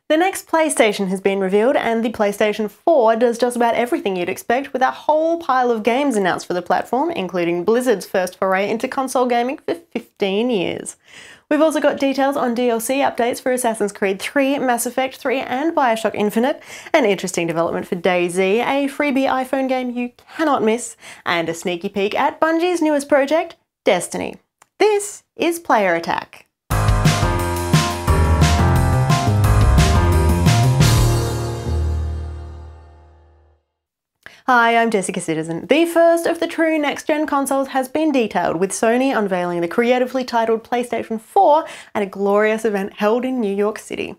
The next PlayStation has been revealed, and the PlayStation 4 does just about everything you'd expect, with a whole pile of games announced for the platform, including Blizzard's first foray into console gaming for 15 years. We've also got details on DLC updates for Assassin's Creed 3, Mass Effect 3 and BioShock Infinite, an interesting development for DayZ, a freebie iPhone game you cannot miss, and a sneaky peek at Bungie's newest project, Destiny. This is Player Attack. Hi, I'm Jessica Citizen. The first of the true next-gen consoles has been detailed, with Sony unveiling the creatively titled PlayStation 4 at a glorious event held in New York City.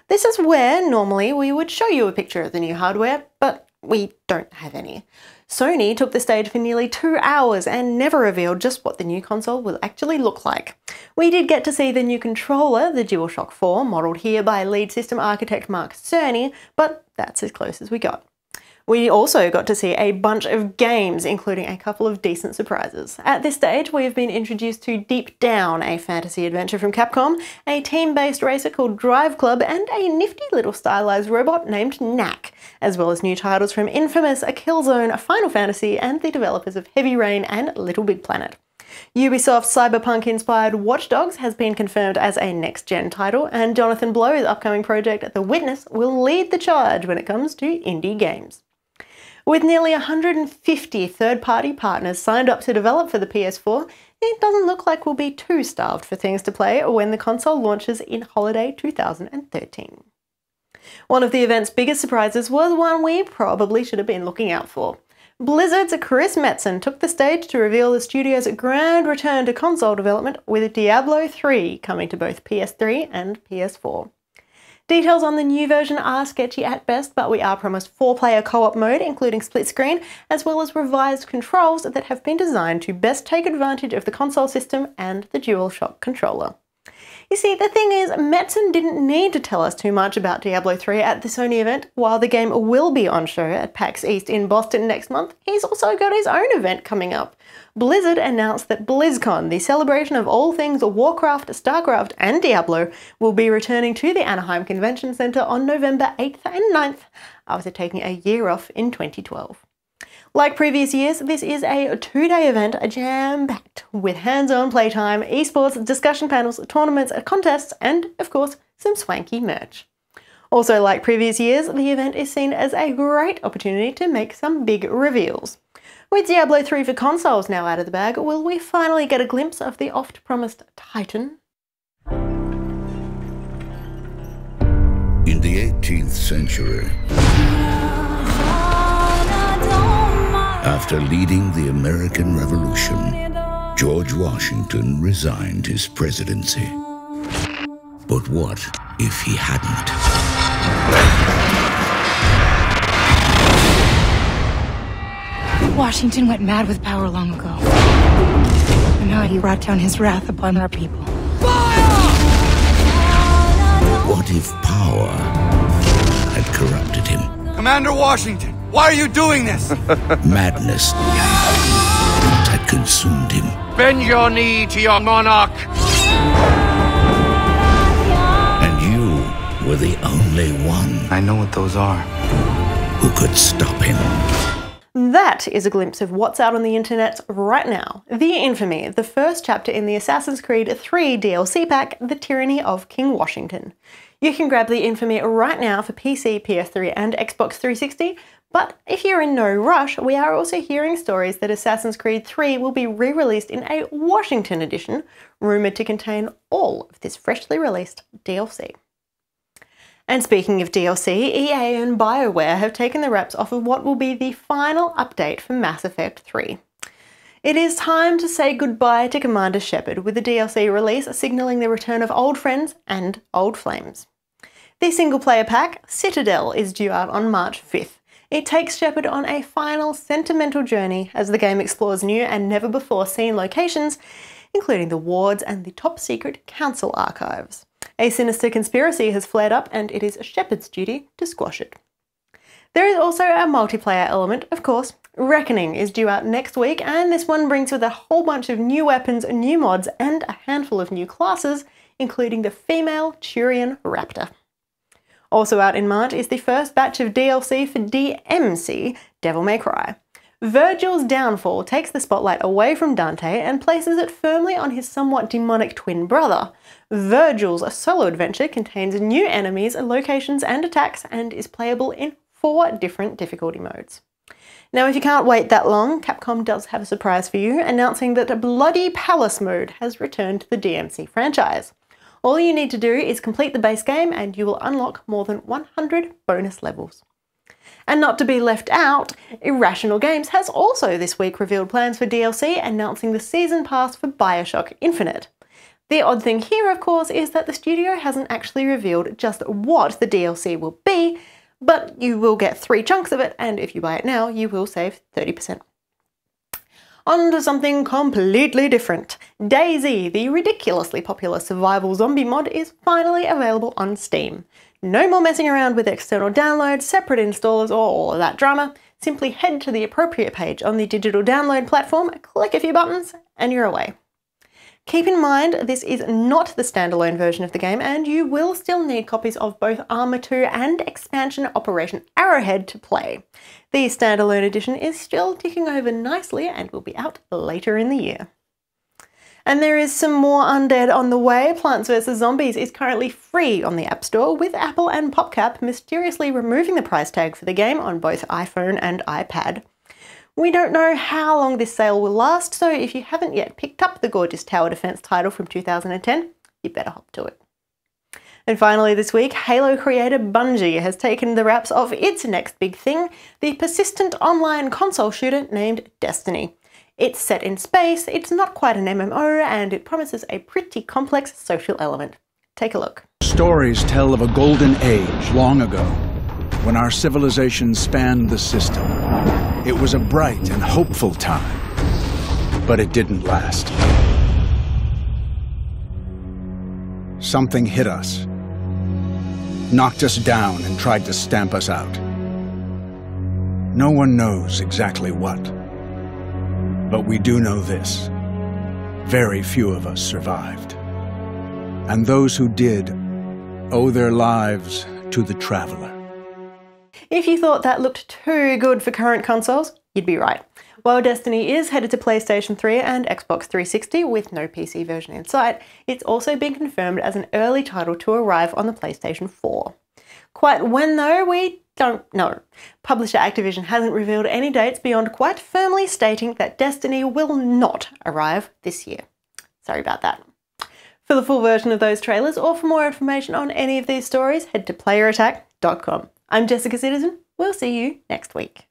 This is where, normally, we would show you a picture of the new hardware, but we don't have any. Sony took the stage for nearly 2 hours and never revealed just what the new console will actually look like. We did get to see the new controller, the DualShock 4, modelled here by lead system architect Mark Cerny, but that's as close as we got. We also got to see a bunch of games, including a couple of decent surprises. At this stage, we have been introduced to Deep Down, a fantasy adventure from Capcom, a team-based racer called Drive Club, and a nifty little stylized robot named Knack, as well as new titles from Infamous, A Killzone, Final Fantasy, and the developers of Heavy Rain and Little Big Planet. Ubisoft's cyberpunk-inspired Watch Dogs has been confirmed as a next-gen title, and Jonathan Blow's upcoming project The Witness will lead the charge when it comes to indie games. With nearly 150 third-party partners signed up to develop for the PS4, it doesn't look like we'll be too starved for things to play when the console launches in holiday 2013. One of the event's biggest surprises was one we probably should have been looking out for. Blizzard's Chris Metzen took the stage to reveal the studio's grand return to console development, with Diablo III coming to both PS3 and PS4. Details on the new version are sketchy at best, but we are promised 4-player co-op mode, including split screen, as well as revised controls that have been designed to best take advantage of the console system and the DualShock controller. You see, the thing is, Metzen didn't need to tell us too much about Diablo 3 at the Sony event. While the game will be on show at PAX East in Boston next month, he's also got his own event coming up. Blizzard announced that BlizzCon, the celebration of all things Warcraft, StarCraft and Diablo, will be returning to the Anaheim Convention Center on November 8th and 9th, after taking a year off in 2012. Like previous years, this is a 2-day event jam-packed with hands-on playtime, esports, discussion panels, tournaments, contests, and, of course, some swanky merch. Also, like previous years, the event is seen as a great opportunity to make some big reveals. With Diablo 3 for consoles now out of the bag, will we finally get a glimpse of the oft-promised Titan? In the 18th century, after leading the American Revolution, George Washington resigned his presidency. But what if he hadn't? Washington went mad with power long ago. And now he brought down his wrath upon our people. What if power had corrupted him? Commander Washington, why are you doing this? Madness had consumed him. Bend your knee to your monarch. And you were the only one I know what those are. who could stop him. That is a glimpse of what's out on the internet right now. The Infamy, the first chapter in the Assassin's Creed 3 DLC pack, The Tyranny of King Washington. You can grab the Infamy right now for PC, PS3 and Xbox 360, but if you're in no rush, we are also hearing stories that Assassin's Creed 3 will be re-released in a Washington edition, rumoured to contain all of this freshly released DLC. And speaking of DLC, EA and BioWare have taken the wraps off of what will be the final update for Mass Effect 3. It is time to say goodbye to Commander Shepard, with the DLC release signalling the return of old friends and old flames. The single-player pack, Citadel, is due out on March 5th. It takes Shepard on a final sentimental journey as the game explores new and never-before-seen locations, including the wards and the top-secret council archives. A sinister conspiracy has flared up, and it is Shepard's duty to squash it. There is also a multiplayer element, of course. Reckoning is due out next week, and this one brings with a whole bunch of new weapons, new mods, and a handful of new classes, including the female Turian Raptor. Also out in March is the first batch of DLC for DMC, Devil May Cry. Virgil's downfall takes the spotlight away from Dante and places it firmly on his somewhat demonic twin brother. Virgil's solo adventure contains new enemies, locations and attacks and is playable in 4 different difficulty modes. Now if you can't wait that long, Capcom does have a surprise for you, announcing that Bloody Palace mode has returned to the DMC franchise. All you need to do is complete the base game and you will unlock more than 100 bonus levels. And not to be left out, Irrational Games has also this week revealed plans for DLC, announcing the Season Pass for BioShock Infinite. The odd thing here, of course, is that the studio hasn't actually revealed just what the DLC will be, but you will get 3 chunks of it, and if you buy it now, you will save 30%. On to something completely different. DayZ, the ridiculously popular survival zombie mod, is finally available on Steam. No more messing around with external downloads, separate installers, or all of that drama. Simply head to the appropriate page on the digital download platform, click a few buttons, and you're away. Keep in mind, this is not the standalone version of the game, and you will still need copies of both Arma 2 and expansion Operation Arrowhead to play. The standalone edition is still ticking over nicely and will be out later in the year. And there is some more undead on the way. Plants vs Zombies is currently free on the App Store, with Apple and PopCap mysteriously removing the price tag for the game on both iPhone and iPad. We don't know how long this sale will last, so if you haven't yet picked up the gorgeous tower defense title from 2010, you better hop to it. And finally this week, Halo creator Bungie has taken the wraps off its next big thing, the persistent online console shooter named Destiny. It's set in space, it's not quite an MMO, and it promises a pretty complex social element. Take a look. Stories tell of a golden age long ago, when our civilization spanned the system. It was a bright and hopeful time, but it didn't last. Something hit us, knocked us down and tried to stamp us out. No one knows exactly what. But we do know this: very few of us survived. And those who did owe their lives to the Traveler. If you thought that looked too good for current consoles, you'd be right. While Destiny is headed to PlayStation 3 and Xbox 360 with no PC version in sight, it's also been confirmed as an early title to arrive on the PlayStation 4. Quite when though, we don't know. Publisher Activision hasn't revealed any dates beyond quite firmly stating that Destiny will not arrive this year. Sorry about that. For the full version of those trailers, or for more information on any of these stories, head to playerattack.com. I'm Jessica Citizen. We'll see you next week.